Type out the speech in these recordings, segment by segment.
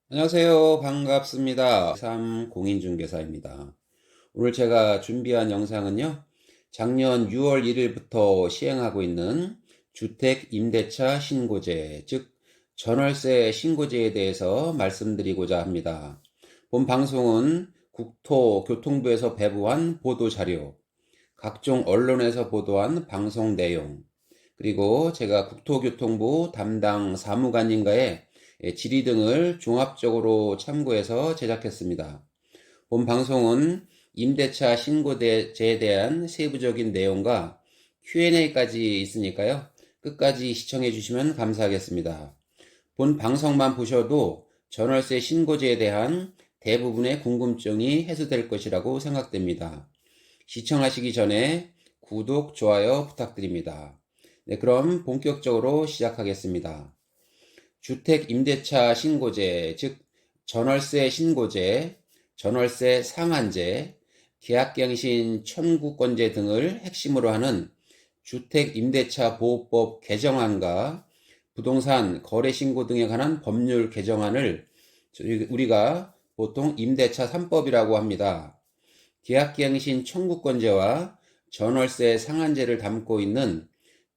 안녕하세요. 반갑습니다. 공인중개사입니다. 오늘 제가 준비한 영상은요, 작년 6월 1일부터 시행하고 있는 주택임대차 신고제, 즉 전월세 신고제에 대해서 말씀드리고자 합니다. 본 방송은 국토교통부에서 배부한 보도자료, 각종 언론에서 보도한 방송 내용, 그리고 제가 국토교통부 담당 사무관님과의 질의 등을 종합적으로 참고해서 제작했습니다. 본 방송은 임대차 신고제에 대한 세부적인 내용과 Q&A까지 있으니까요. 끝까지 시청해 주시면 감사하겠습니다. 본 방송만 보셔도 전월세 신고제에 대한 대부분의 궁금증이 해소될 것이라고 생각됩니다. 시청하시기 전에 구독, 좋아요 부탁드립니다. 네, 그럼 본격적으로 시작하겠습니다. 주택임대차 신고제, 즉 전월세 신고제, 전월세 상한제, 계약갱신 청구권제 등을 핵심으로 하는 주택임대차 보호법 개정안과 부동산 거래신고 등에 관한 법률 개정안을 우리가 보통 임대차 3법이라고 합니다. 계약갱신 청구권제와 전월세 상한제를 담고 있는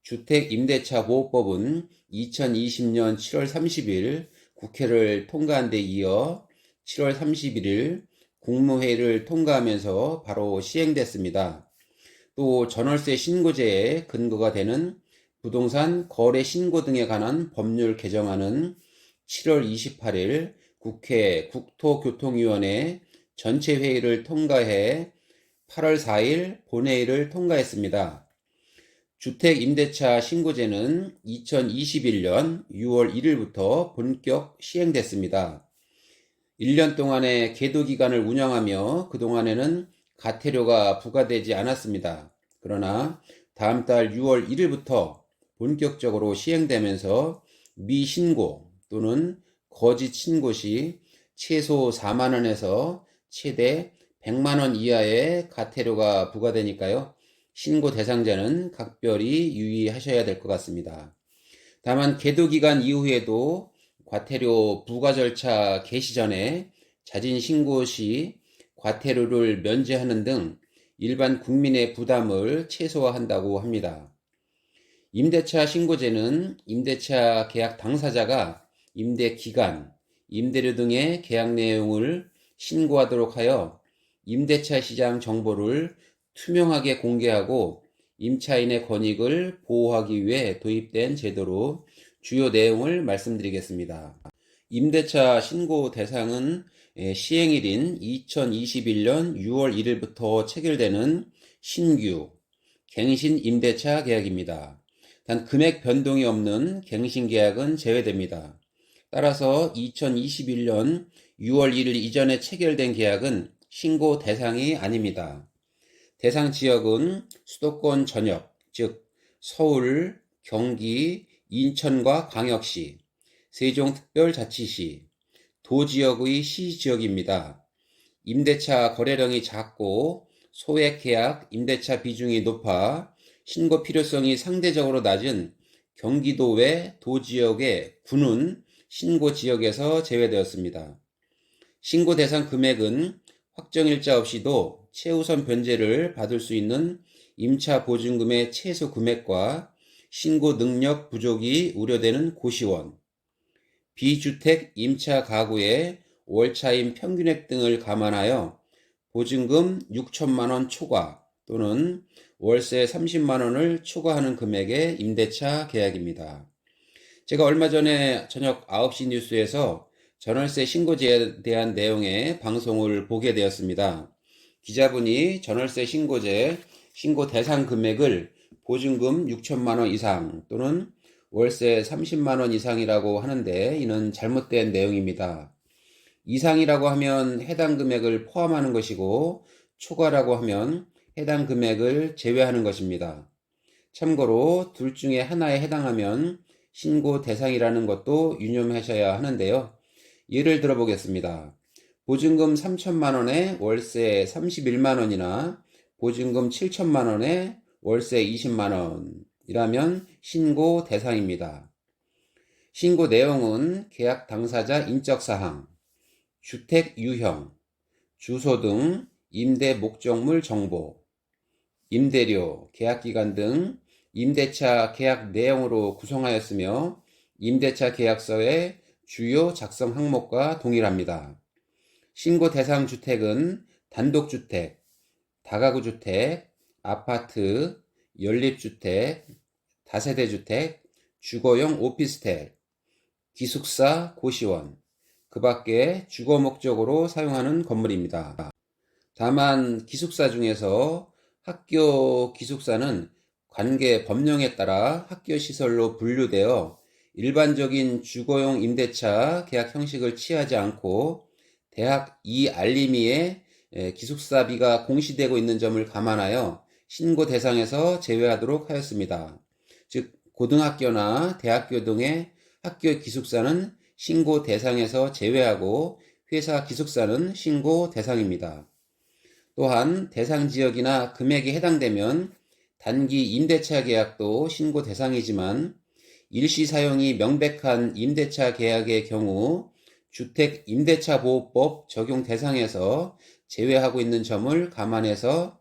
주택임대차보호법은 2020년 7월 30일 국회를 통과한 데 이어 7월 31일 국무회의를 통과하면서 바로 시행됐습니다. 또 전월세 신고제에 근거가 되는 부동산 거래 신고 등에 관한 법률 개정안은 7월 28일 국회 국토교통위원회 전체 회의를 통과해 8월 4일 본회의를 통과했습니다. 주택임대차 신고제는 2021년 6월 1일부터 본격 시행됐습니다. 1년 동안의 계도기간을 운영하며 그동안에는 과태료가 부과되지 않았습니다. 그러나 다음 달 6월 1일부터 본격적으로 시행되면서 미신고 또는 거짓 신고 시 최소 4만원에서 최대 100만원 이하의 과태료가 부과되니까요. 신고 대상자는 각별히 유의하셔야 될 것 같습니다. 다만 계도기간 이후에도 과태료 부과 절차 개시 전에 자진 신고 시 과태료를 면제하는 등 일반 국민의 부담을 최소화한다고 합니다. 임대차 신고제는 임대차 계약 당사자가 임대 기간, 임대료 등의 계약 내용을 신고하도록 하여 임대차 시장 정보를 투명하게 공개하고 임차인의 권익을 보호하기 위해 도입된 제도로 주요 내용을 말씀드리겠습니다. 임대차 신고 대상은 시행일인 2021년 6월 1일부터 체결되는 신규 갱신 임대차 계약입니다. 단 금액 변동이 없는 갱신 계약은 제외됩니다. 따라서 2021년 6월 1일 이전에 체결된 계약은 신고 대상이 아닙니다. 대상 지역은 수도권 전역, 즉 서울, 경기, 인천과 광역시, 세종특별자치시, 도지역의 시지역입니다. 임대차 거래량이 작고 소액 계약 임대차 비중이 높아 신고 필요성이 상대적으로 낮은 경기도 외 도지역의 군은 신고 지역에서 제외되었습니다. 신고 대상 금액은 확정일자 없이도 최우선 변제를 받을 수 있는 임차 보증금의 최소 금액과 신고 능력 부족이 우려되는 고시원, 비주택 임차 가구의 월차임 평균액 등을 감안하여 보증금 6천만원 초과 또는 월세 30만원을 초과하는 금액의 임대차 계약입니다. 제가 얼마 전에 저녁 9시 뉴스에서 전월세 신고제에 대한 내용의 방송을 보게 되었습니다. 기자분이 전월세 신고제 신고 대상 금액을 보증금 6천만 원 이상 또는 월세 30만 원 이상이라고 하는데 이는 잘못된 내용입니다. 이상이라고 하면 해당 금액을 포함하는 것이고 초과라고 하면 해당 금액을 제외하는 것입니다. 참고로 둘 중에 하나에 해당하면 신고 대상이라는 것도 유념하셔야 하는데요. 예를 들어 보겠습니다. 보증금 3천만 원에 월세 31만 원이나 보증금 7천만 원에 월세 20만 원이라면 신고 대상입니다. 신고 내용은 계약 당사자 인적사항, 주택 유형, 주소 등 임대 목적물 정보, 임대료, 계약기간 등 임대차 계약 내용으로 구성하였으며 임대차 계약서의 주요 작성 항목과 동일합니다. 신고 대상 주택은 단독주택, 다가구주택, 아파트, 연립주택, 다세대주택, 주거용 오피스텔, 기숙사, 고시원, 그 밖에 주거 목적으로 사용하는 건물입니다. 다만 기숙사 중에서 학교 기숙사는 관계 법령에 따라 학교 시설로 분류되어 일반적인 주거용 임대차 계약 형식을 취하지 않고 대학 이알림이에 기숙사비가 공시되고 있는 점을 감안하여 신고 대상에서 제외하도록 하였습니다. 즉 고등학교나 대학교 등의 학교 기숙사는 신고 대상에서 제외하고 회사 기숙사는 신고 대상입니다. 또한 대상 지역이나 금액이 해당되면 단기 임대차 계약도 신고 대상이지만 일시 사용이 명백한 임대차 계약의 경우 주택 임대차 보호법 적용 대상에서 제외하고 있는 점을 감안해서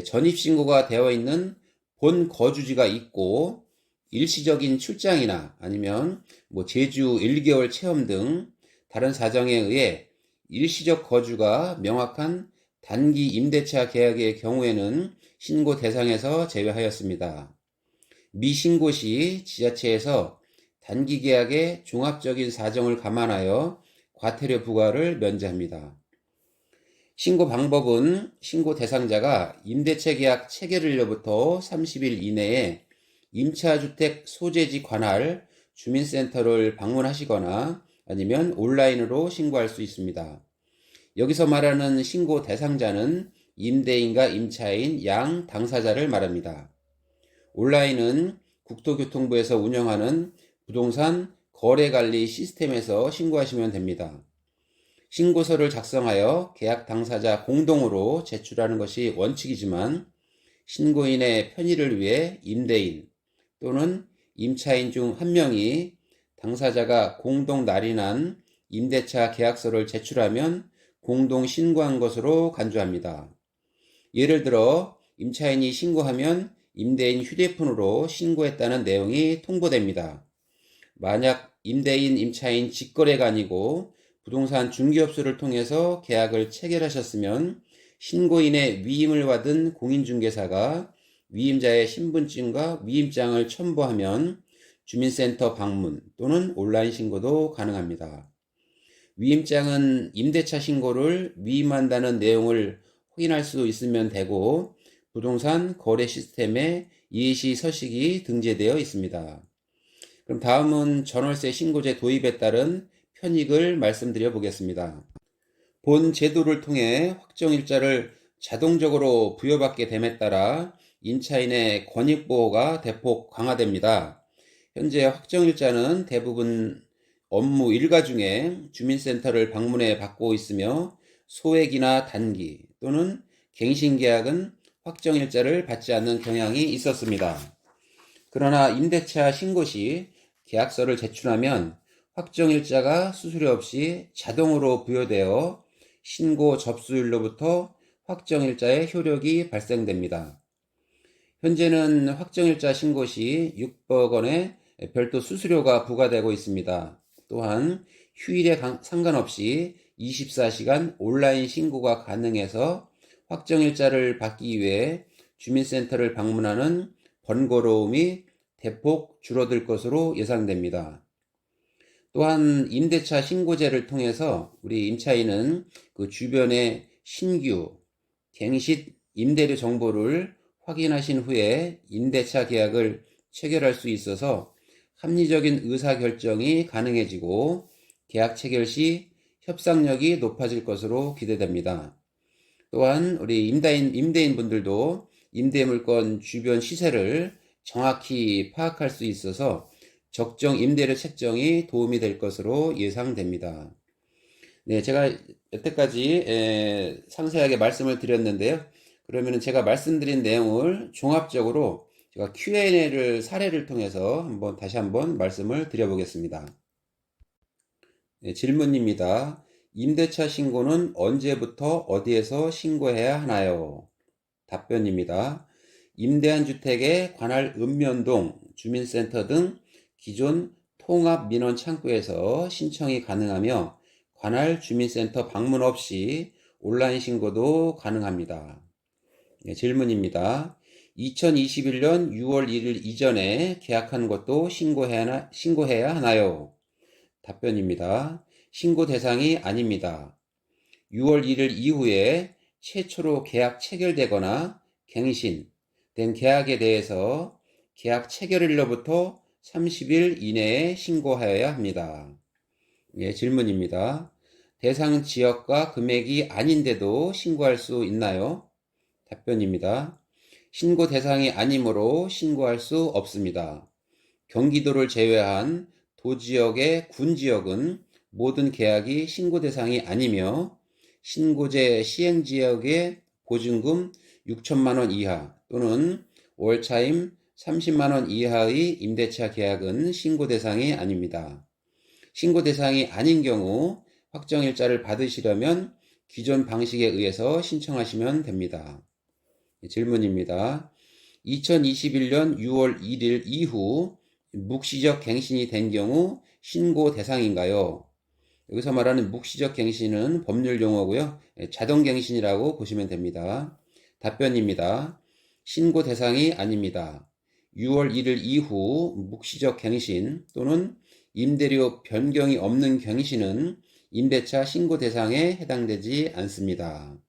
전입신고가 되어 있는 본 거주지가 있고 일시적인 출장이나 아니면 제주 1개월 체험 등 다른 사정에 의해 일시적 거주가 명확한 단기 임대차 계약의 경우에는 신고 대상에서 제외하였습니다. 미신고 시 지자체에서 단기 계약의 종합적인 사정을 감안하여 과태료 부과를 면제합니다. 신고 방법은 신고 대상자가 임대차 계약 체결일로부터 30일 이내에 임차주택 소재지 관할 주민센터를 방문하시거나 아니면 온라인으로 신고할 수 있습니다. 여기서 말하는 신고 대상자는 임대인과 임차인 양 당사자를 말합니다. 온라인은 국토교통부에서 운영하는 부동산 거래관리 시스템에서 신고하시면 됩니다. 신고서를 작성하여 계약 당사자 공동으로 제출하는 것이 원칙이지만 신고인의 편의를 위해 임대인 또는 임차인 중 한 명이 당사자가 공동 날인한 임대차 계약서를 제출하면 공동 신고한 것으로 간주합니다. 예를 들어 임차인이 신고하면 임대인 휴대폰으로 신고했다는 내용이 통보됩니다. 만약 임대인, 임차인 직거래가 아니고 부동산 중개업소를 통해서 계약을 체결하셨으면 신고인의 위임을 받은 공인중개사가 위임자의 신분증과 위임장을 첨부하면 주민센터 방문 또는 온라인 신고도 가능합니다. 위임장은 임대차 신고를 위임한다는 내용을 확인할 수 있으면 되고 부동산 거래 시스템에 예시 서식이 등재되어 있습니다. 그럼 다음은 전월세 신고제 도입에 따른 편익을 말씀드려 보겠습니다. 본 제도를 통해 확정일자를 자동적으로 부여받게 됨에 따라 임차인의 권익보호가 대폭 강화됩니다. 현재 확정일자는 대부분 업무 일과 중에 주민센터를 방문해 받고 있으며 소액이나 단기 또는 갱신계약은 확정일자를 받지 않는 경향이 있었습니다. 그러나 임대차 신고 시 계약서를 제출하면 확정일자가 수수료 없이 자동으로 부여되어 신고 접수일로부터 확정일자의 효력이 발생됩니다. 현재는 확정일자 신고 시 600억 원의 별도 수수료가 부과되고 있습니다. 또한 휴일에 상관없이 24시간 온라인 신고가 가능해서 확정일자를 받기 위해 주민센터를 방문하는 번거로움이 대폭 줄어들 것으로 예상됩니다. 또한 임대차 신고제를 통해서 우리 임차인은 그 주변의 신규, 갱신 임대료 정보를 확인하신 후에 임대차 계약을 체결할 수 있어서 합리적인 의사결정이 가능해지고 계약 체결 시 협상력이 높아질 것으로 기대됩니다. 또한 우리 임대인 분들도 임대물건 주변 시세를 정확히 파악할 수 있어서 적정 임대료 책정이 도움이 될 것으로 예상됩니다. 네, 제가 여태까지 상세하게 말씀을 드렸는데요. 그러면 제가 말씀드린 내용을 종합적으로 제가 Q&A를 사례를 통해서 다시 한번 말씀을 드려보겠습니다. 네, 질문입니다. 임대차 신고는 언제부터 어디에서 신고해야 하나요? 답변입니다. 임대한 주택의 관할 읍면동, 주민센터 등 기존 통합민원 창구에서 신청이 가능하며 관할 주민센터 방문 없이 온라인 신고도 가능합니다. 네, 질문입니다. 2021년 6월 1일 이전에 계약한 것도 신고해야 하나요? 답변입니다. 신고 대상이 아닙니다. 6월 1일 이후에 최초로 계약 체결되거나 갱신된 계약에 대해서 계약 체결일로부터 30일 이내에 신고하여야 합니다. 예, 질문입니다. 대상 지역과 금액이 아닌데도 신고할 수 있나요? 답변입니다. 신고 대상이 아니므로 신고할 수 없습니다. 경기도를 제외한 도지역의 군지역은 모든 계약이 신고 대상이 아니며 신고제 시행지역의 보증금 6천만 원 이하 또는 월차임 30만 원 이하의 임대차 계약은 신고 대상이 아닙니다. 신고 대상이 아닌 경우 확정일자를 받으시려면 기존 방식에 의해서 신청하시면 됩니다. 질문입니다. 2021년 6월 1일 이후 묵시적 갱신이 된 경우 신고 대상인가요? 여기서 말하는 묵시적 갱신은 법률 용어고요. 자동 갱신이라고 보시면 됩니다. 답변입니다. 신고 대상이 아닙니다. 6월 1일 이후 묵시적 갱신 또는 임대료 변경이 없는 갱신은 임대차 신고 대상에 해당되지 않습니다.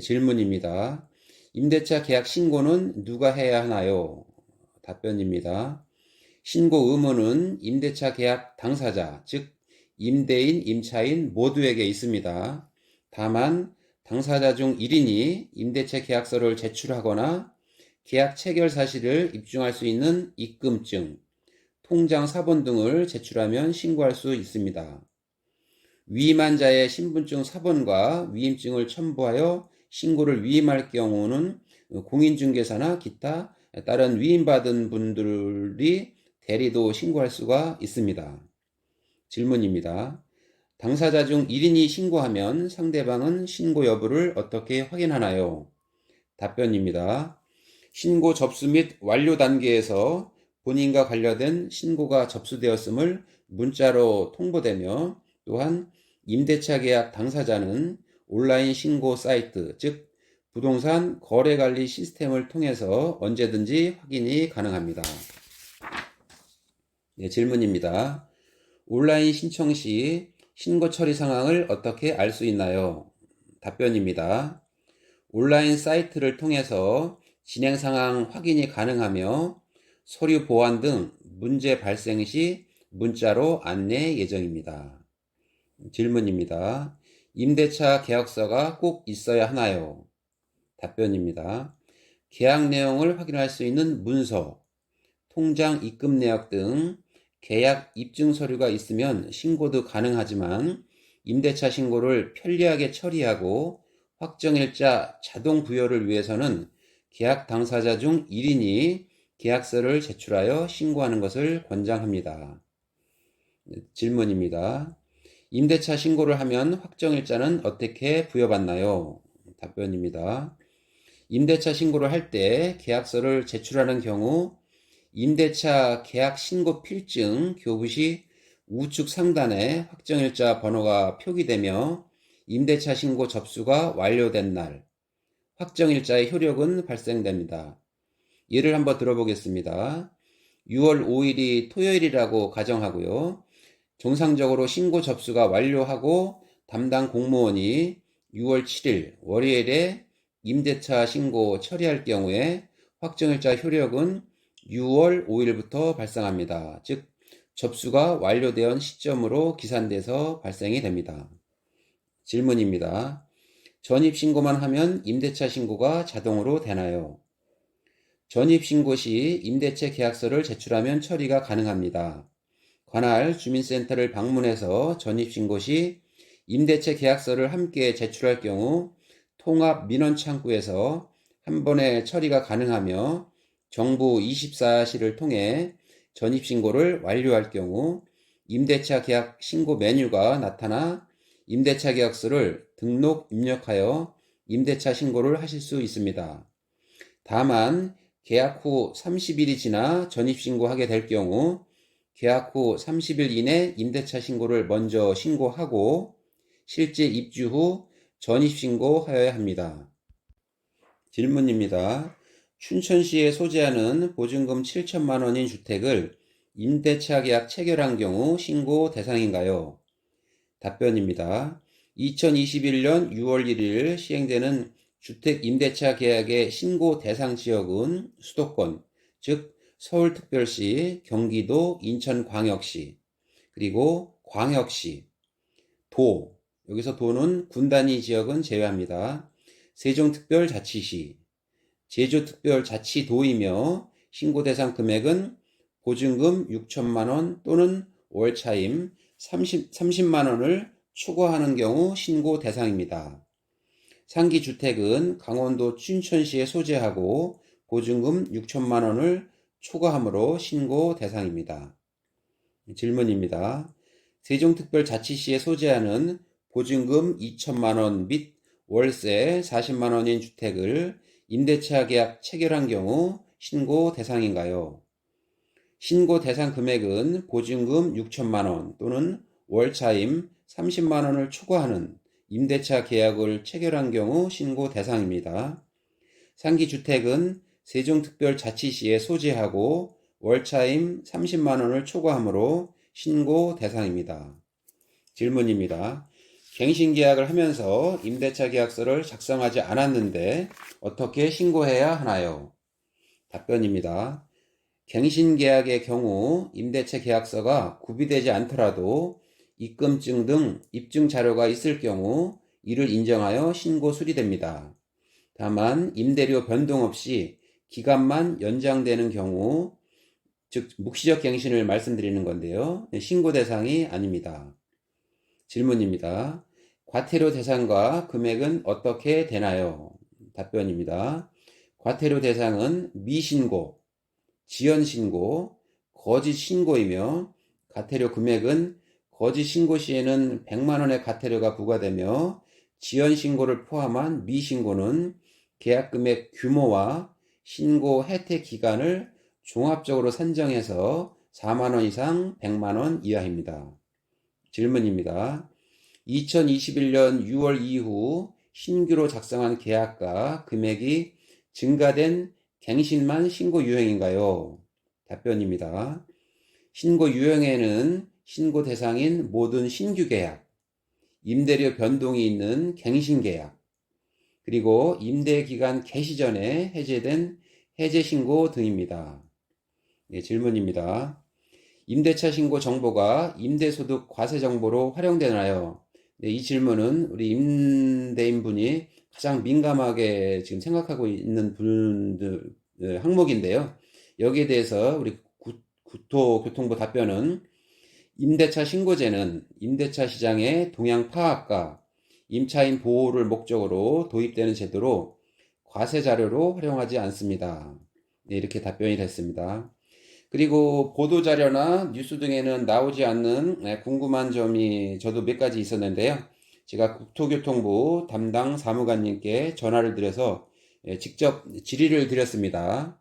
질문입니다. 임대차 계약 신고는 누가 해야 하나요? 답변입니다. 신고 의무는 임대차 계약 당사자, 즉 임대인, 임차인 모두에게 있습니다. 다만 당사자 중 1인이 임대차 계약서를 제출하거나 계약 체결 사실을 입증할 수 있는 입금증, 통장 사본 등을 제출하면 신고할 수 있습니다. 위임한 자의 신분증 사본과 위임증을 첨부하여 신고를 위임할 경우는 공인중개사나 기타 다른 위임받은 분들이 대리도 신고할 수가 있습니다. 질문입니다. 당사자 중 1인이 신고하면 상대방은 신고 여부를 어떻게 확인하나요? 답변입니다. 신고 접수 및 완료 단계에서 본인과 관련된 신고가 접수되었음을 문자로 통보되며 또한 임대차 계약 당사자는 온라인 신고 사이트, 즉 부동산 거래관리 시스템을 통해서 언제든지 확인이 가능합니다. 네, 질문입니다. 온라인 신청 시 신고 처리 상황을 어떻게 알 수 있나요? 답변입니다. 온라인 사이트를 통해서 진행 상황 확인이 가능하며 서류 보완 등 문제 발생 시 문자로 안내 예정입니다. 질문입니다. 임대차 계약서가 꼭 있어야 하나요? 답변입니다. 계약 내용을 확인할 수 있는 문서, 통장 입금 내역 등 계약 입증 서류가 있으면 신고도 가능하지만 임대차 신고를 편리하게 처리하고 확정일자 자동 부여를 위해서는 계약 당사자 중 1인이 계약서를 제출하여 신고하는 것을 권장합니다. 질문입니다. 임대차 신고를 하면 확정일자는 어떻게 부여받나요? 답변입니다. 임대차 신고를 할 때 계약서를 제출하는 경우 임대차 계약 신고 필증 교부 시 우측 상단에 확정일자 번호가 표기되며 임대차 신고 접수가 완료된 날 확정일자의 효력은 발생됩니다. 예를 한번 들어보겠습니다. 6월 5일이 토요일이라고 가정하고요. 정상적으로 신고 접수가 완료하고 담당 공무원이 6월 7일 월요일에 임대차 신고 처리할 경우에 확정일자 효력은 6월 5일부터 발생합니다. 즉 접수가 완료된 시점으로 기산돼서 발생이 됩니다. 질문입니다. 전입신고만 하면 임대차 신고가 자동으로 되나요? 전입신고 시 임대차 계약서를 제출하면 처리가 가능합니다. 관할 주민센터를 방문해서 전입신고 시 임대차 계약서를 함께 제출할 경우 통합민원창구에서 한 번에 처리가 가능하며 정부 24시를 통해 전입신고를 완료할 경우 임대차 계약 신고 메뉴가 나타나 임대차 계약서를 등록 입력하여 임대차 신고를 하실 수 있습니다. 다만 계약 후 30일이 지나 전입신고하게 될 경우 계약 후 30일 이내 임대차 신고를 먼저 신고하고 실제 입주 후 전입신고하여야 합니다. 질문입니다. 춘천시에 소재하는 보증금 7천만 원인 주택을 임대차 계약 체결한 경우 신고 대상인가요? 답변입니다. 2021년 6월 1일 시행되는 주택 임대차 계약의 신고 대상 지역은 수도권, 즉 서울특별시, 경기도, 인천광역시, 그리고 광역시, 도, 여기서 도는 군 단위 지역은 제외합니다. 세종특별자치시, 제주특별자치도이며 신고 대상 금액은 보증금 6천만 원 또는 월차임 30만 원을 초과하는 경우 신고 대상입니다. 상기 주택은 강원도 춘천시에 소재하고 보증금 6천만 원을 초과하므로 신고 대상입니다. 질문입니다. 세종특별자치시에 소재하는 보증금 2천만 원 및 월세 40만 원인 주택을 임대차 계약 체결한 경우 신고 대상인가요? 신고 대상 금액은 보증금 6천만 원 또는 월차임 30만 원을 초과하는 임대차 계약을 체결한 경우 신고 대상입니다. 상기 주택은 세종특별자치시에 소재하고 월차임 30만 원을 초과하므로 신고 대상입니다. 질문입니다. 갱신계약을 하면서 임대차 계약서를 작성하지 않았는데 어떻게 신고해야 하나요? 답변입니다. 갱신계약의 경우 임대차 계약서가 구비되지 않더라도 입금증 등 입증 자료가 있을 경우 이를 인정하여 신고 수리됩니다. 다만 임대료 변동 없이 기간만 연장되는 경우, 즉 묵시적 갱신을 말씀드리는 건데요. 신고 대상이 아닙니다. 질문입니다. 과태료 대상과 금액은 어떻게 되나요? 답변입니다. 과태료 대상은 미신고, 지연신고, 거짓신고이며 과태료 금액은 거짓신고 시에는 100만 원의 과태료가 부과되며 지연신고를 포함한 미신고는 계약금액 규모와 신고 혜택 기간을 종합적으로 산정해서 4만 원 이상 100만 원 이하입니다. 질문입니다. 2021년 6월 이후 신규로 작성한 계약과 금액이 증가된 갱신만 신고 유형인가요? 답변입니다. 신고 유형에는 신고 대상인 모든 신규 계약, 임대료 변동이 있는 갱신 계약, 그리고 임대기간 개시 전에 해제된 해제 신고 등입니다. 네, 질문입니다. 임대차 신고 정보가 임대소득 과세 정보로 활용되나요? 네, 이 질문은 우리 임대인분이 가장 민감하게 지금 생각하고 있는 분들 항목인데요. 여기에 대해서 우리 국토교통부 답변은 임대차 신고제는 임대차 시장의 동향 파악과 임차인 보호를 목적으로 도입되는 제도로 과세 자료로 활용하지 않습니다. 네, 이렇게 답변이 됐습니다. 그리고 보도자료나 뉴스 등에는 나오지 않는 궁금한 점이 저도 몇 가지 있었는데요. 제가 국토교통부 담당 사무관님께 전화를 드려서 직접 질의를 드렸습니다.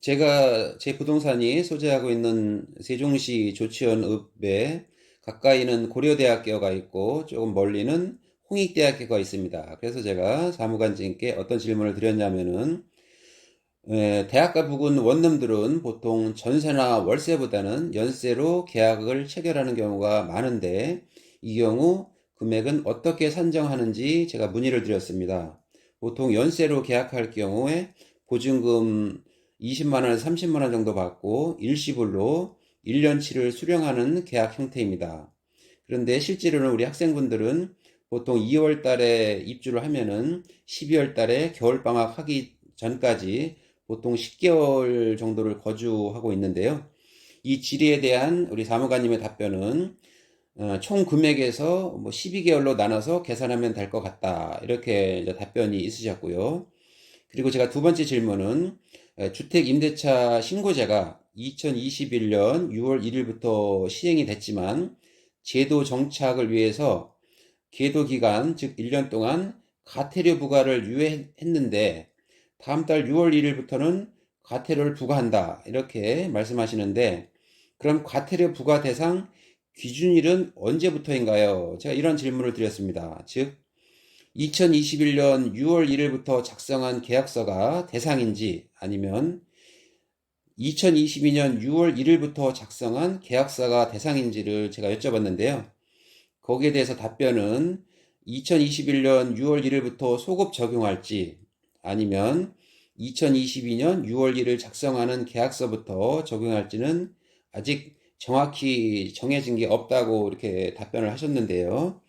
제가 제 부동산이 소재하고 있는 세종시 조치원읍에 가까이는 고려대학교가 있고 조금 멀리는 홍익대학교가 있습니다. 그래서 제가 사무관님께 어떤 질문을 드렸냐면은 대학가 부근 원룸들은 보통 전세나 월세보다는 연세로 계약을 체결하는 경우가 많은데 이 경우 금액은 어떻게 산정하는지 제가 문의를 드렸습니다. 보통 연세로 계약할 경우에 보증금 20만 원에서 30만 원 정도 받고 일시불로 1년치를 수령하는 계약 형태입니다. 그런데 실제로는 우리 학생분들은 보통 2월 달에 입주를 하면은 12월 달에 겨울방학 하기 전까지 보통 10개월 정도를 거주하고 있는데요. 이 질의에 대한 우리 사무관님의 답변은 총 금액에서 12개월로 나눠서 계산하면 될 것 같다. 이렇게 이제 답변이 있으셨고요. 그리고 제가 두 번째 질문은 주택 임대차 신고제가 2021년 6월 1일부터 시행이 됐지만 제도 정착을 위해서 계도 기간, 즉 1년 동안 과태료 부과를 유예했는데 다음 달 6월 1일부터는 과태료를 부과한다. 이렇게 말씀하시는데 그럼 과태료 부과 대상 기준일은 언제부터인가요? 제가 이런 질문을 드렸습니다. 즉 2021년 6월 1일부터 작성한 계약서가 대상인지 아니면 2022년 6월 1일부터 작성한 계약서가 대상인지를 제가 여쭤봤는데요. 거기에 대해서 답변은 2021년 6월 1일부터 소급 적용할지 아니면 2022년 6월 1일 작성하는 계약서부터 적용할지는 아직 정확히 정해진 게 없다고 이렇게 답변을 하셨는데요.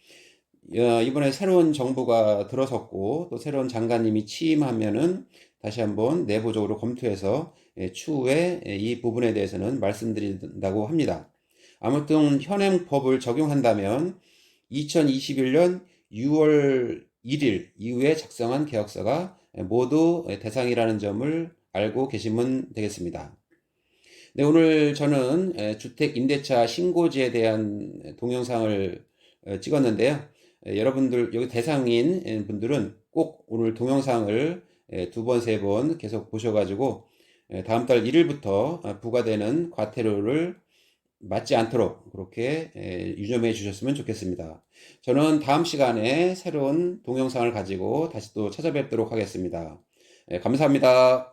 이번에 새로운 정부가 들어섰고 또 새로운 장관님이 취임하면은 다시 한번 내부적으로 검토해서 추후에 이 부분에 대해서는 말씀드린다고 합니다. 아무튼 현행법을 적용한다면 2021년 6월 1일 이후에 작성한 계약서가 모두 대상이라는 점을 알고 계시면 되겠습니다. 네, 오늘 저는 주택 임대차 신고지에 대한 동영상을 찍었는데요. 여러분들 여기 대상인 분들은 꼭 오늘 동영상을 두 번, 세 번 계속 보셔가지고 다음 달 1일부터 부과되는 과태료를 맞지 않도록 그렇게 유념해 주셨으면 좋겠습니다. 저는 다음 시간에 새로운 동영상을 가지고 다시 또 찾아뵙도록 하겠습니다. 감사합니다.